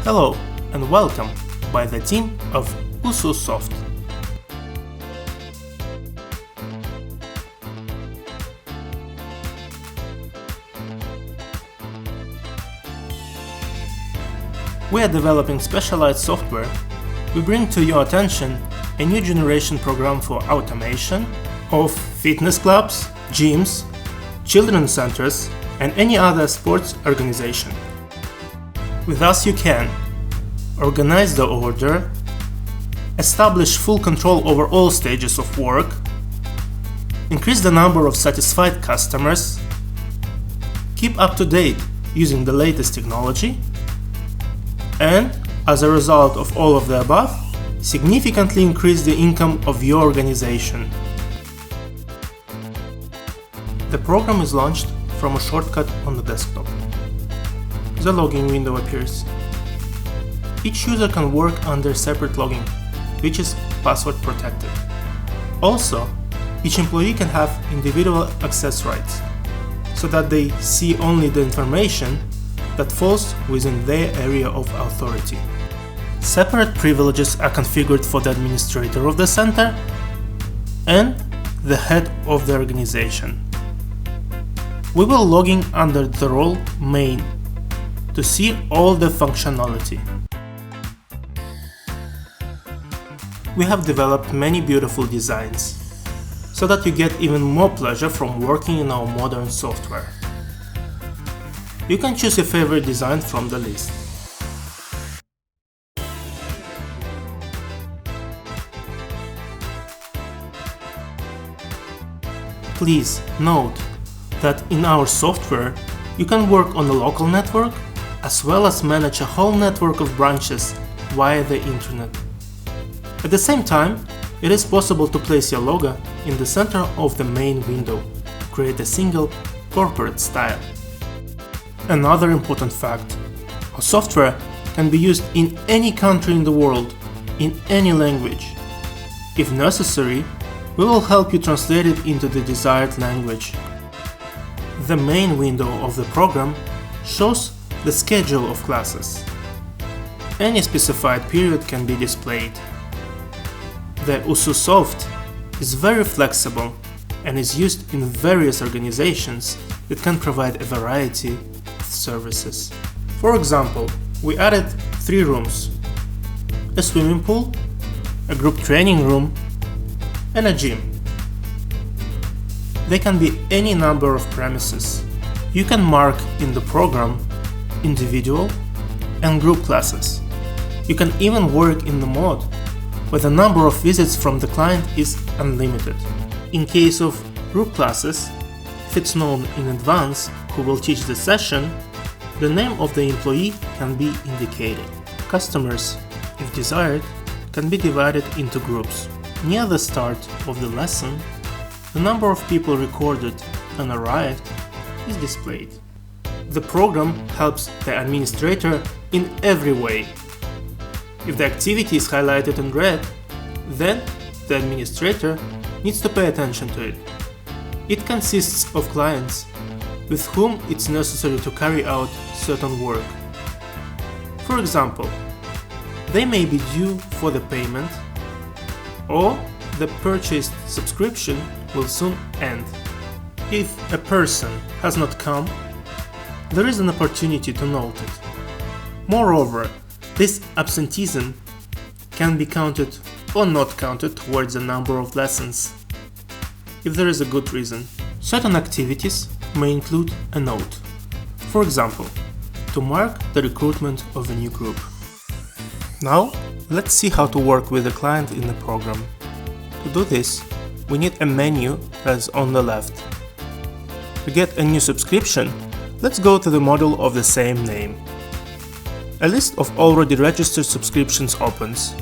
Hello and welcome by the team of USU.kz. We are developing specialized software. We bring to your attention a new generation program for automation of fitness clubs, gyms, children's centers, and any other sports organization. With us you can organize the order, establish full control over all stages of work, increase the number of satisfied customers, keep up to date using the latest technology, and, as a result of all of the above, significantly increase the income of your organization. The program is launched from a shortcut on the desktop. The login window appears. Each user can work under separate login, which is password protected. Also, each employee can have individual access rights, so that they see only the information that falls within their area of authority. Separate privileges are configured for the administrator of the center and the head of the organization. We will log in under the role Main to see all the functionality. We have developed many beautiful designs, so that you get even more pleasure from working in our modern software. You can choose your favorite design from the list. Please note that in our software you can work on a local network as well as manage a whole network of branches via the internet. At the same time, it is possible to place your logo in the center of the main window to create a single corporate style. Another important fact: our software can be used in any country in the world, in any language. If necessary, we will help you translate it into the desired language. The main window of the program shows the schedule of classes. Any specified period can be displayed. The USU.kz is very flexible and is used in various organizations that can provide a variety of services. For example, we added 3 rooms: a swimming pool, a group training room, and a gym. They can be any number of premises. You can mark in the program individual and group classes. You can even work in the mode where the number of visits from the client is unlimited. In case of group classes, if it's known in advance who will teach the session, the name of the employee can be indicated. Customers, if desired, can be divided into groups. Near the start of the lesson, the number of people recorded and arrived is displayed. The program helps the administrator in every way. If the activity is highlighted in red, then the administrator needs to pay attention to it. It consists of clients with whom it's necessary to carry out certain work. For example, they may be due for the payment, or the purchased subscription will soon end. If a person has not come, there is an opportunity to note it. Moreover, this absenteeism can be counted or not counted towards the number of lessons, if there is a good reason. Certain activities may include a note. For example, to mark the recruitment of a new group. Now, let's see how to work with the client in the program. To do this, we need a menu that's on the left. To get a new subscription, let's go to the module of the same name. A list of already registered subscriptions opens.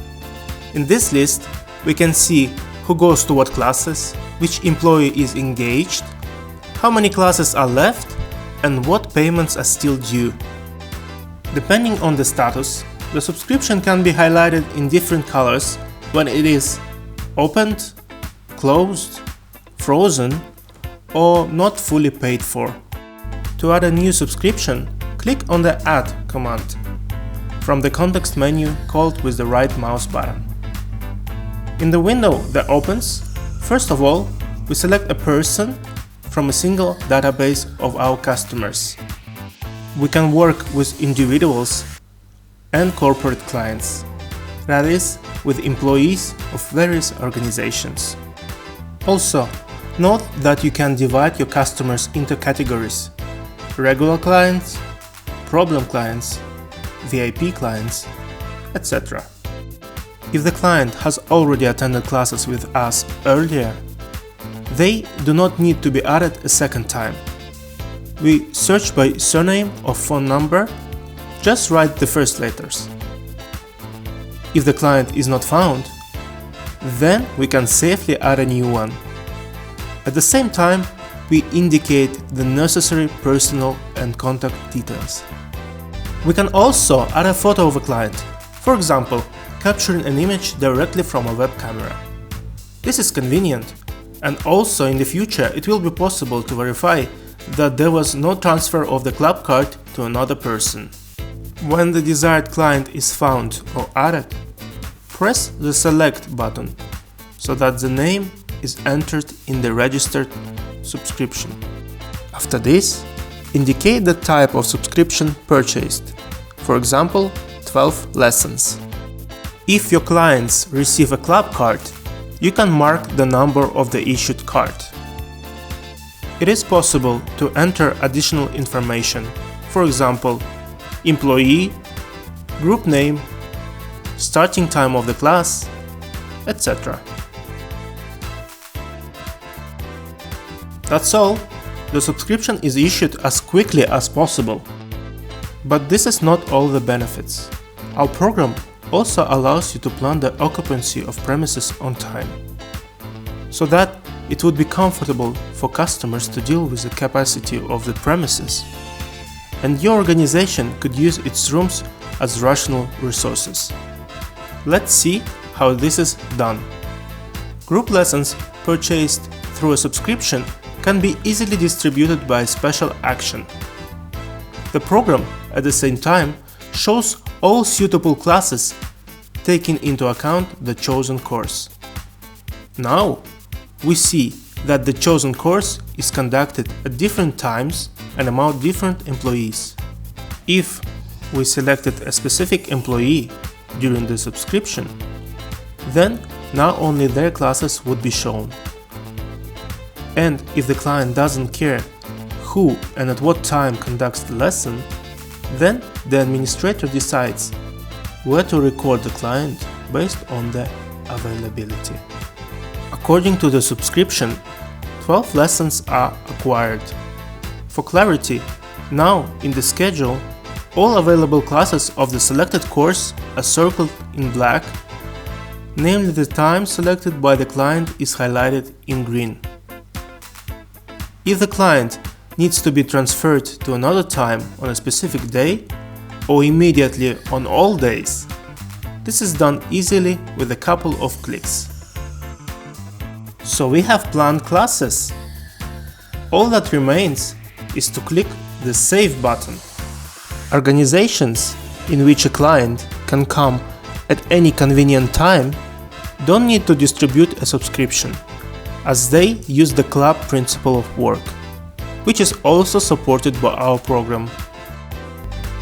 In this list, we can see who goes to what classes, which employee is engaged, how many classes are left, and what payments are still due. Depending on the status, the subscription can be highlighted in different colors when it is opened, closed, frozen, or not fully paid for. To add a new subscription, click on the Add command. from the context menu called with the right mouse button. In the window that opens, first of all, we select a person from a single database of our customers. We can work with individuals and corporate clients, that is, with employees of various organizations. Also, note that you can divide your customers into categories: regular clients, problem clients, VIP clients, etc. If the client has already attended classes with us earlier, they do not need to be added a second time. We search by surname or phone number, just write the first letters. If the client is not found, then we can safely add a new one. At the same time, we indicate the necessary personal and contact details. We can also add a photo of a client, for example, capturing an image directly from a web camera. This is convenient, and also in the future it will be possible to verify that there was no transfer of the club card to another person. When the desired client is found or added, press the Select button so that the name is entered in the registered subscription. After this, indicate the type of subscription purchased, for example, 12 lessons. If your clients receive a club card, you can mark the number of the issued card. It is possible to enter additional information, for example, employee, group name, starting time of the class, etc. That's all. The subscription is issued as quickly as possible. But this is not all the benefits. Our program also allows you to plan the occupancy of premises on time, so that it would be comfortable for customers to deal with the capacity of the premises, and your organization could use its rooms as rational resources. Let's see how this is done. Group lessons purchased through a subscription can be easily distributed by special action. The program, at the same time, shows all suitable classes, taking into account the chosen course. Now, we see that the chosen course is conducted at different times and among different employees. If we selected a specific employee during the subscription, then now only their classes would be shown. And if the client doesn't care who and at what time conducts the lesson, then the administrator decides where to record the client based on the availability. According to the subscription, 12 lessons are acquired. For clarity, now in the schedule, all available classes of the selected course are circled in black, namely the time selected by the client is highlighted in green. If the client needs to be transferred to another time on a specific day, or immediately on all days, this is done easily with a couple of clicks. So we have planned classes. All that remains is to click the Save button. Organizations in which a client can come at any convenient time don't need to distribute a subscription, as they use the club principle of work, which is also supported by our program.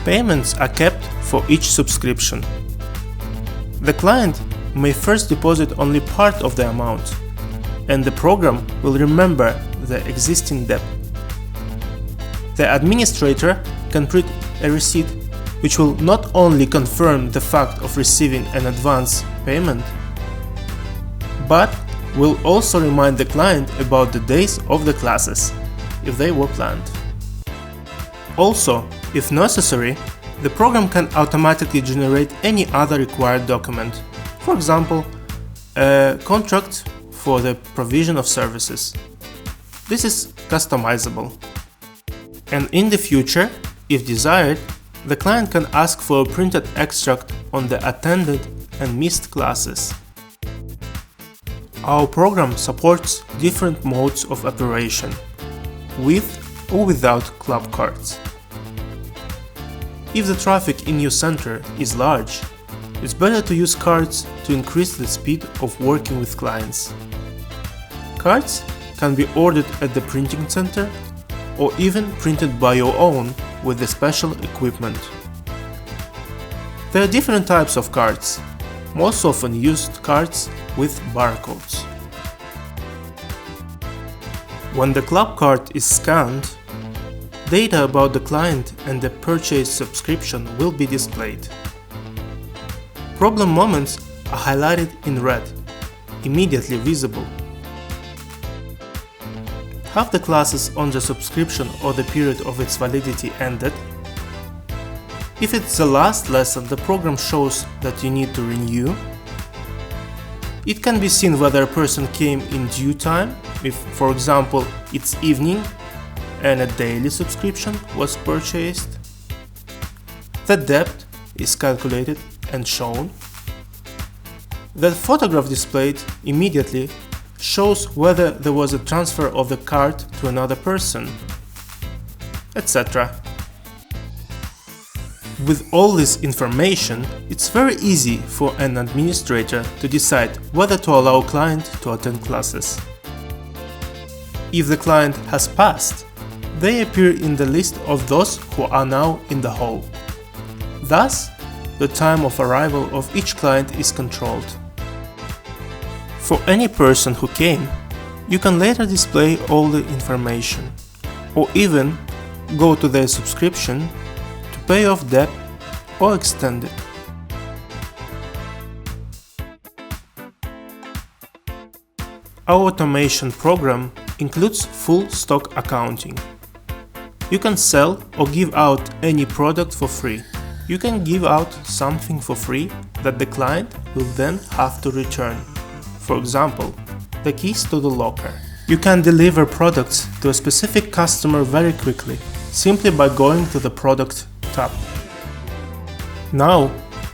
Payments are kept for each subscription. The client may first deposit only part of the amount, and the program will remember the existing debt. The administrator can print a receipt which will not only confirm the fact of receiving an advance payment, but will also remind the client about the days of the classes, if they were planned. Also, if necessary, the program can automatically generate any other required document, for example, a contract for the provision of services. This is customizable. And in the future, if desired, the client can ask for a printed extract on the attended and missed classes. Our program supports different modes of operation, with or without club cards. If the traffic in your center is large, it's better to use cards to increase the speed of working with clients. Cards can be ordered at the printing center or even printed by your own with the special equipment. There are different types of cards, most often used cards with barcodes. When the club card is scanned, data about the client and the purchase subscription will be displayed. Problem moments are highlighted in red, immediately visible. Have the classes on the subscription or the period of its validity ended? If it's the last lesson, the program shows that you need to renew. It can be seen whether a person came in due time, if, for example, it's evening and a daily subscription was purchased. The debt is calculated and shown. The photograph displayed immediately shows whether there was a transfer of the card to another person, etc. With all this information, it's very easy for an administrator to decide whether to allow a client to attend classes. If the client has passed, they appear in the list of those who are now in the hall. Thus, the time of arrival of each client is controlled. For any person who came, you can later display all the information, or even go to their subscription to pay off debt or extend it. Our automation program includes full stock accounting. You can sell or give out any product for free. You can give out something for free that the client will then have to return. For example, the keys to the locker. You can deliver products to a specific customer very quickly, simply by going to the Product tab. Now,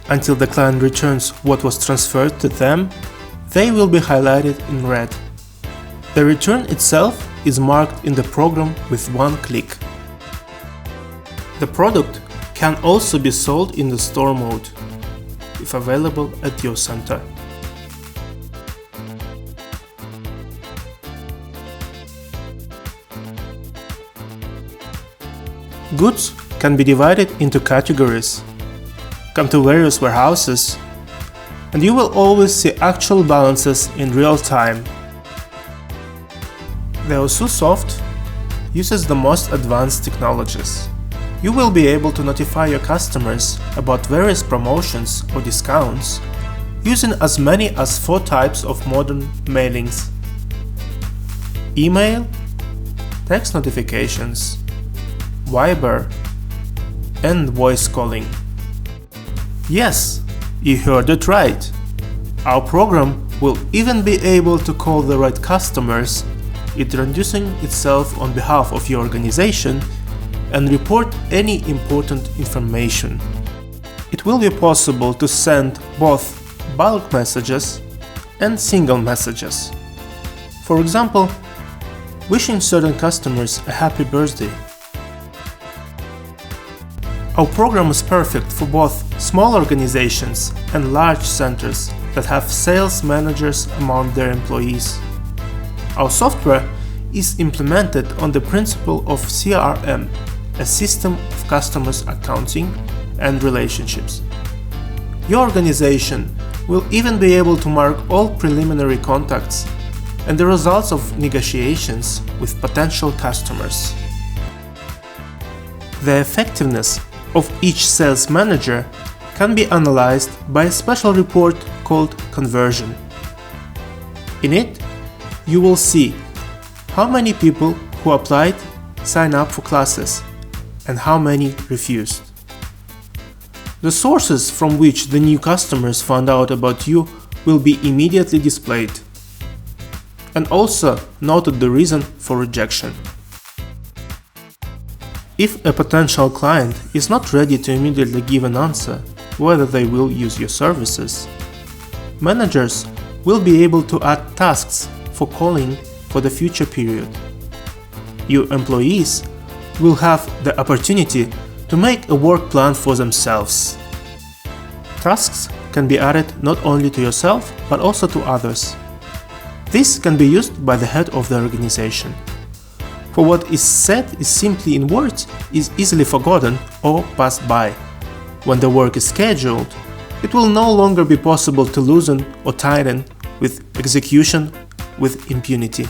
until the client returns what was transferred to them, they will be highlighted in red. The return itself is marked in the program with one click. The product can also be sold in the store mode, if available at your center. Goods can be divided into categories, come to various warehouses, and you will always see actual balances in real time. The USU Soft uses the most advanced technologies. You will be able to notify your customers about various promotions or discounts using as many as 4 types of modern mailings: email, text notifications, Viber, and voice calling. Yes, you heard it right. Our program will even be able to call the right customers, introducing itself on behalf of your organization, and report any important information. It will be possible to send both bulk messages and single messages. For example, wishing certain customers a happy birthday. Our program is perfect for both small organizations and large centers that have sales managers among their employees. Our software is implemented on the principle of CRM, a system of customers accounting and relationships. Your organization will even be able to mark all preliminary contacts and the results of negotiations with potential customers. The effectiveness of each sales manager can be analyzed by a special report called conversion. In it, you will see how many people who applied sign up for classes and how many refused. The sources from which the new customers found out about you will be immediately displayed, and also noted the reason for rejection. If a potential client is not ready to immediately give an answer whether they will use your services, managers will be able to add tasks for calling for the future period. Your employees will have the opportunity to make a work plan for themselves. Tasks can be added not only to yourself but also to others. This can be used by the head of the organization. For what is said is simply in words is easily forgotten or passed by. When the work is scheduled, it will no longer be possible to loosen or tighten with execution with impunity.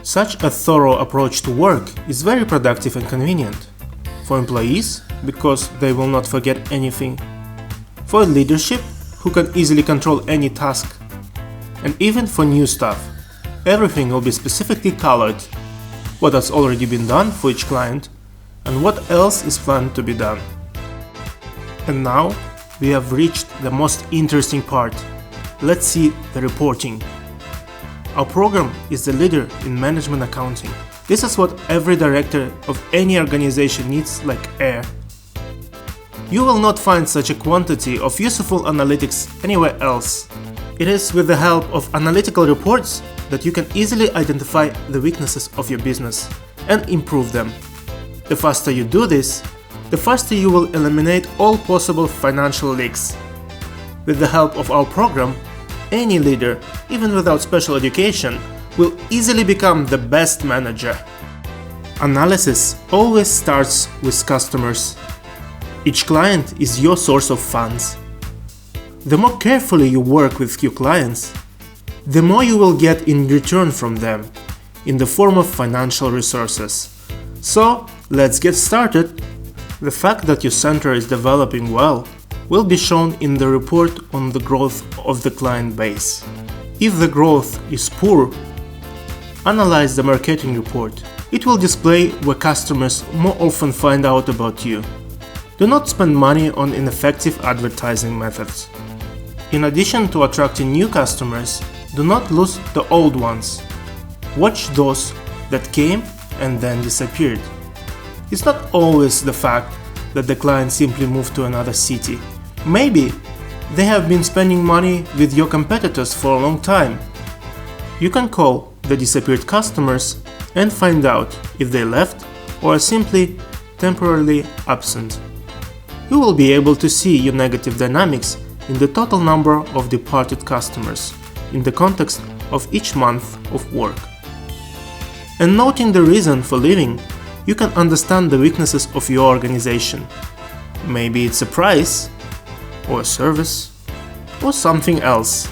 Such a thorough approach to work is very productive and convenient. For employees, because they will not forget anything. For leadership, who can easily control any task. And even for new staff, everything will be specifically colored, what has already been done for each client and what else is planned to be done. And now we have reached the most interesting part. Let's see the reporting. Our program is the leader in management accounting. This is what every director of any organization needs like air. You will not find such a quantity of useful analytics anywhere else. It is with the help of analytical reports that you can easily identify the weaknesses of your business and improve them. The faster you do this, the faster you will eliminate all possible financial leaks. With the help of our program, any leader, even without special education, will easily become the best manager. Analysis always starts with customers. Each client is your source of funds. The more carefully you work with your clients, the more you will get in return from them, in the form of financial resources. So, let's get started. The fact that your center is developing well will be shown in the report on the growth of the client base. If the growth is poor, analyze the marketing report. It will display where customers more often find out about you. Do not spend money on ineffective advertising methods. In addition to attracting new customers, do not lose the old ones. Watch those that came and then disappeared. It's not always the fact that the client simply moved to another city. Maybe they have been spending money with your competitors for a long time. You can call the disappeared customers and find out if they left or are simply temporarily absent. You will be able to see your negative dynamics in the total number of departed customers in the context of each month of work. And noting the reason for leaving, you can understand the weaknesses of your organization. Maybe it's a price, or a service, or something else.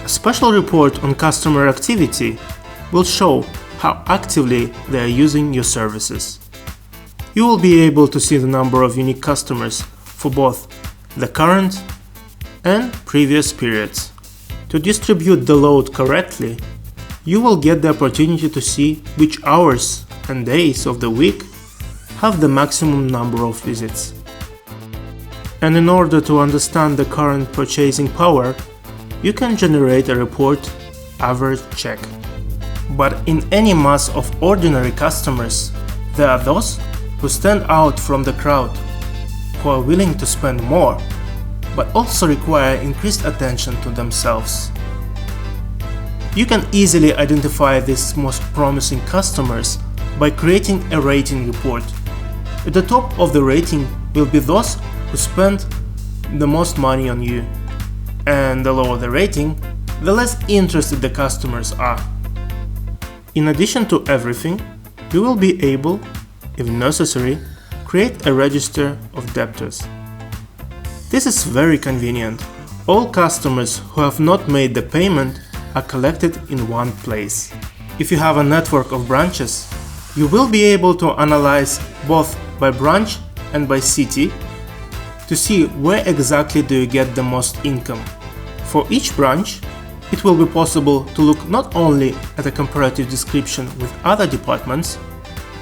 A special report on customer activity will show how actively they are using your services. You will be able to see the number of unique customers for both the current and previous periods. To distribute the load correctly, you will get the opportunity to see which hours and days of the week have the maximum number of visits. And in order to understand the current purchasing power, you can generate a report average check. But in any mass of ordinary customers, there are those who stand out from the crowd, who are willing to spend more, but also require increased attention to themselves. You can easily identify these most promising customers by creating a rating report. At the top of the rating will be those who spend the most money on you, and the lower the rating, the less interested the customers are. In addition to everything, you will be able, if necessary, create a register of debtors. This is very convenient. All customers who have not made the payment are collected in one place. If you have a network of branches, you will be able to analyze both by branch and by city to see where exactly do you get the most income. For each branch, it will be possible to look not only at a comparative description with other departments,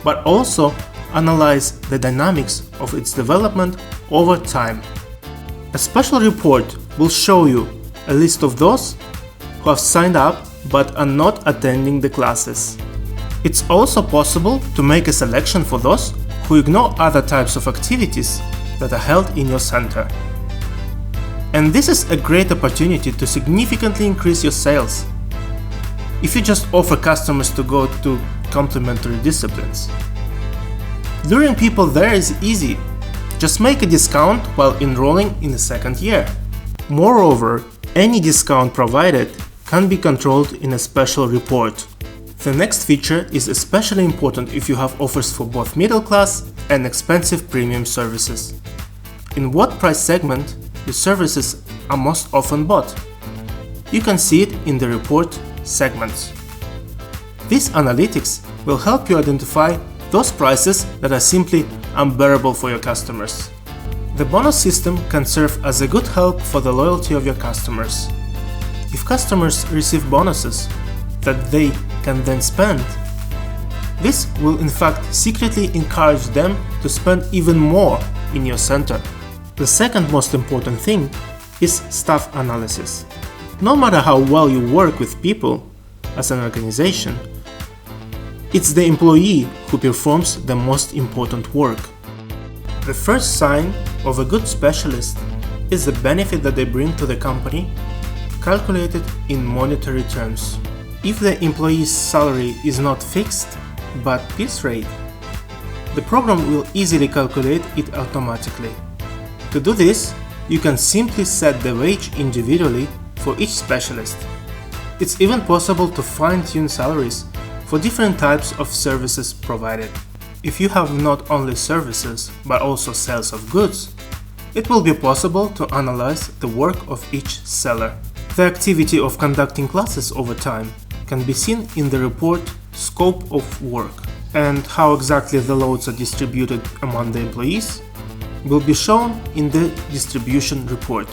but also analyze the dynamics of its development over time. A special report will show you a list of those who have signed up but are not attending the classes. It's also possible to make a selection for those who ignore other types of activities that are held in your center. And this is a great opportunity to significantly increase your sales. If you just offer customers to go to complementary disciplines. Luring people there is easy. Just make a discount while enrolling in the second year. Moreover, any discount provided can be controlled in a special report. The next feature is especially important if you have offers for both middle class and expensive premium services. In what price segment the services are most often bought? You can see it in the report segments. This analytics will help you identify those prices that are simply unbearable for your customers. The bonus system can serve as a good help for the loyalty of your customers. If customers receive bonuses that they can then spend, this will in fact secretly encourage them to spend even more in your center. The second most important thing is staff analysis. No matter how well you work with people as an organization, it's the employee who performs the most important work. The first sign of a good specialist is the benefit that they bring to the company, calculated in monetary terms. If the employee's salary is not fixed, but piece rate, the program will easily calculate it automatically. To do this, you can simply set the wage individually for each specialist. It's even possible to fine-tune salaries for different types of services provided. If you have not only services but also sales of goods, it will be possible to analyze the work of each seller. The activity of conducting classes over time can be seen in the report Scope of Work, and how exactly the loads are distributed among the employees will be shown in the distribution report.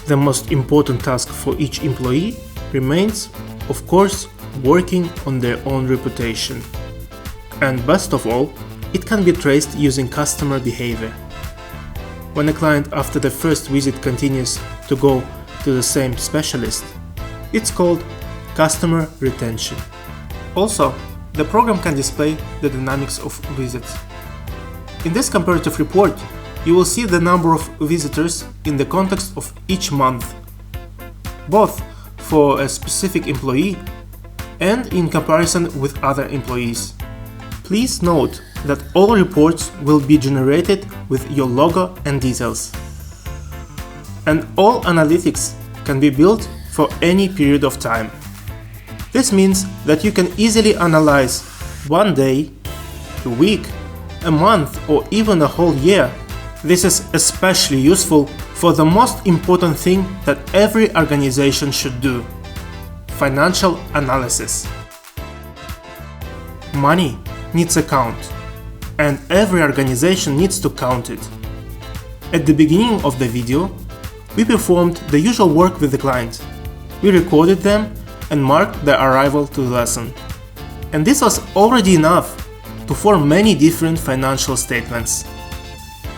The most important task for each employee remains, of course, working on their own reputation. And best of all, it can be traced using customer behavior. When a client after the first visit continues to go to the same specialist, it's called customer retention. Also, the program can display the dynamics of visits. In this comparative report, you will see the number of visitors in the context of each month, both for a specific employee and in comparison with other employees. Please note that all reports will be generated with your logo and details. And all analytics can be built for any period of time. This means that you can easily analyze one day, a week, a month, or even a whole year. This is especially useful for the most important thing that every organization should do: financial analysis. Money needs a count, and every organization needs to count it. At the beginning of the video, we performed the usual work with the client. We recorded them and marked their arrival to the lesson. And this was already enough to form many different financial statements.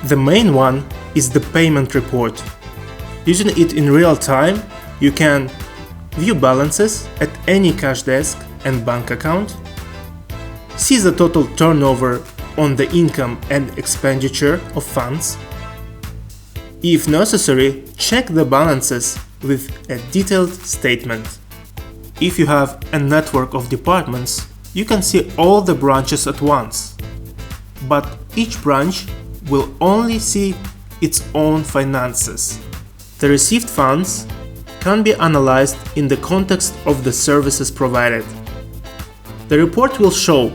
The main one is the payment report. Using it in real time, you can view balances at any cash desk and bank account, see the total turnover on the income and expenditure of funds. If necessary, check the balances with a detailed statement. If you have a network of departments, you can see all the branches at once. But each branch will only see its own finances. The received funds can be analyzed in the context of the services provided. The report will show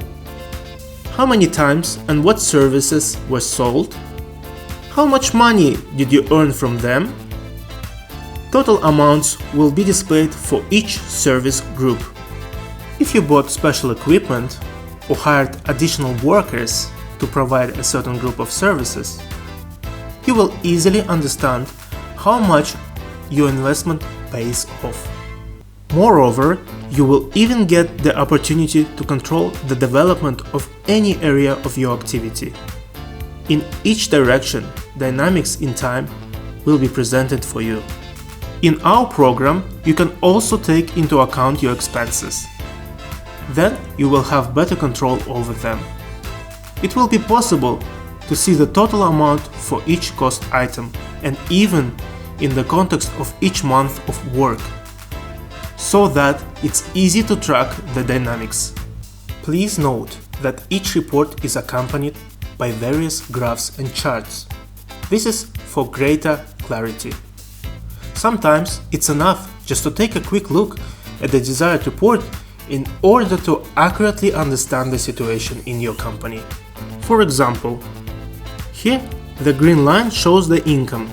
how many times and what services were sold, how much money did you earn from them. Total amounts will be displayed for each service group. If you bought special equipment or hired additional workers to provide a certain group of services, you will easily understand how much your investment pays off. Moreover, you will even get the opportunity to control the development of any area of your activity. In each direction, dynamics in time will be presented for you. In our program, you can also take into account your expenses. Then you will have better control over them. It will be possible to see the total amount for each cost item, and even in the context of each month of work, so that it's easy to track the dynamics. Please note that each report is accompanied by various graphs and charts. This is for greater clarity. Sometimes it's enough just to take a quick look at the desired report in order to accurately understand the situation in your company. For example, here the green line shows the income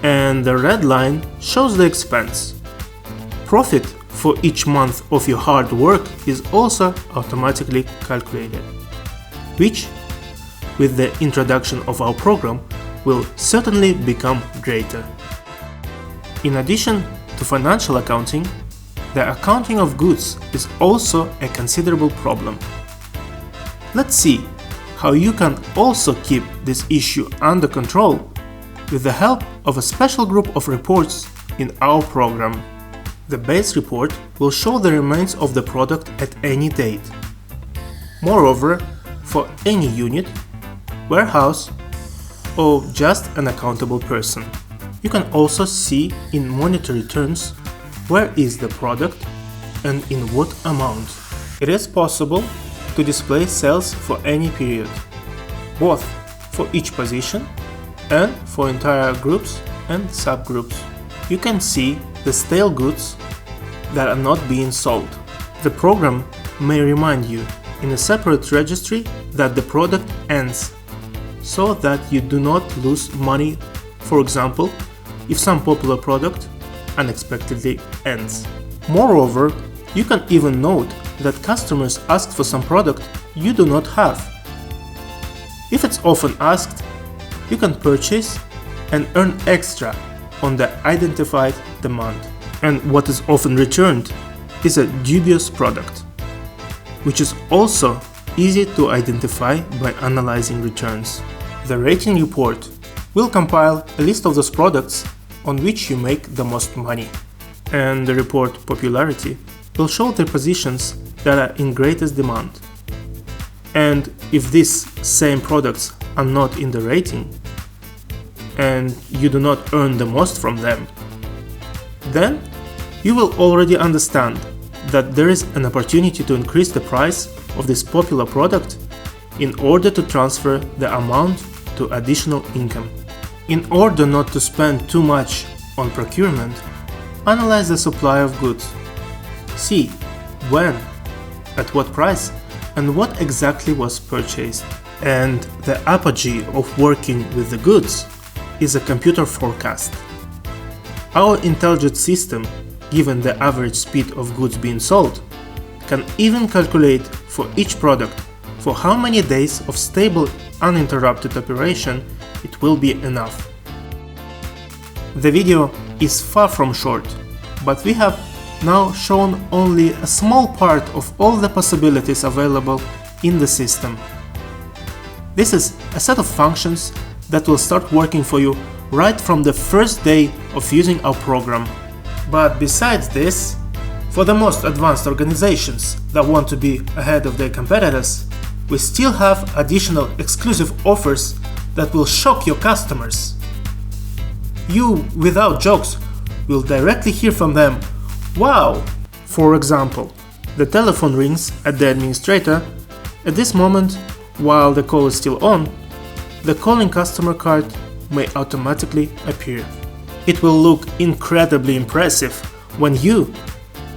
and the red line shows the expense. Profit for each month of your hard work is also automatically calculated, which, with the introduction of our program, will certainly become greater. In addition to financial accounting, the accounting of goods is also a considerable problem. Let's see how you can also keep this issue under control with the help of a special group of reports in our program. The base report will show the remains of the product at any date. Moreover, for any unit, warehouse, or just an accountable person, you can also see in monetary terms where is the product and in what amount. It is possible to display sales for any period, both for each position and for entire groups and subgroups. You can see the stale goods that are not being sold. The program may remind you in a separate registry that the product ends, so that you do not lose money, for example, if some popular product unexpectedly ends. Moreover, you can even note that customers asked for some product you do not have. If it's often asked, you can purchase and earn extra on the identified demand. And what is often returned is a dubious product, which is also easy to identify by analyzing returns. The rating report will compile a list of those products on which you make the most money, and the report popularity will show the positions that are in greatest demand. And if these same products are not in the rating, and you do not earn the most from them, then you will already understand that there is an opportunity to increase the price of this popular product in order to transfer the amount to additional income. In order not to spend too much on procurement, analyze the supply of goods. See when, at what price, and what exactly was purchased. And the apogee of working with the goods is a computer forecast. Our intelligent system, given the average speed of goods being sold, can even calculate for each product for how many days of stable, uninterrupted operation it will be enough. The video is far from short, but we have now shown only a small part of all the possibilities available in the system. This is a set of functions that will start working for you right from the first day of using our program. But besides this, for the most advanced organizations that want to be ahead of their competitors, we still have additional exclusive offers that will shock your customers. You, without jokes, will directly hear from them, "Wow!" For example, the telephone rings at the administrator. At this moment, while the call is still on, the calling customer card may automatically appear. It will look incredibly impressive when you,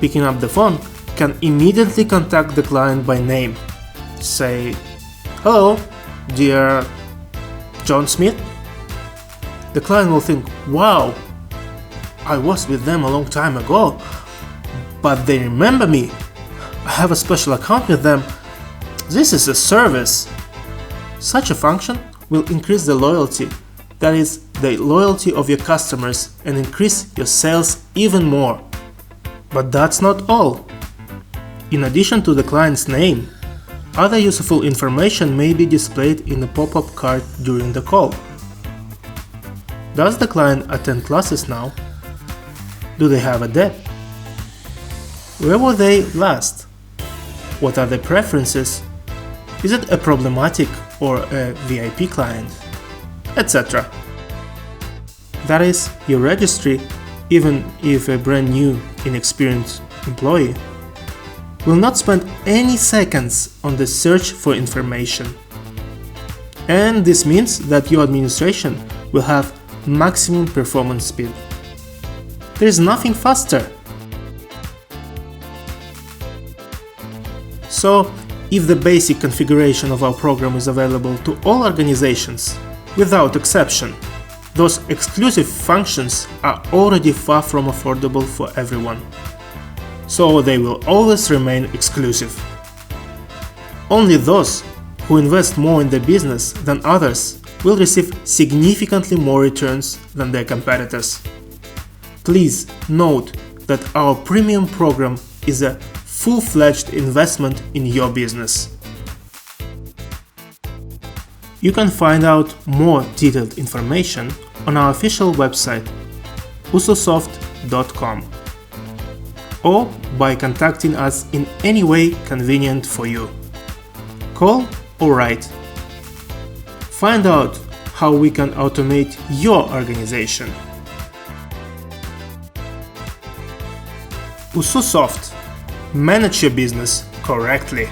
picking up the phone, can immediately contact the client by name. Say, "Hello, dear John Smith." The client will think, "Wow, I was with them a long time ago, but they remember me. I have a special account with them. This is a service." Such a function will increase the loyalty, that is, the loyalty of your customers, and increase your sales even more. But that's not all. In addition to the client's name, other useful information may be displayed in a pop-up card during the call. Does the client attend classes now? Do they have a debt? Where were they last? What are their preferences? Is it a problematic or a VIP client? Etc. That is, your registry, even if a brand new, inexperienced employee, will not spend any seconds on the search for information. And this means that your administration will have maximum performance speed. There is nothing faster. So, if the basic configuration of our program is available to all organizations, without exception, those exclusive functions are already far from affordable for everyone. So they will always remain exclusive. Only those who invest more in their business than others will receive significantly more returns than their competitors. Please note that our premium program is a full-fledged investment in your business. You can find out more detailed information on our official website ususoft.com or by contacting us in any way convenient for you. Call or write. Find out how we can automate your organization. USU Soft. Manage your business correctly.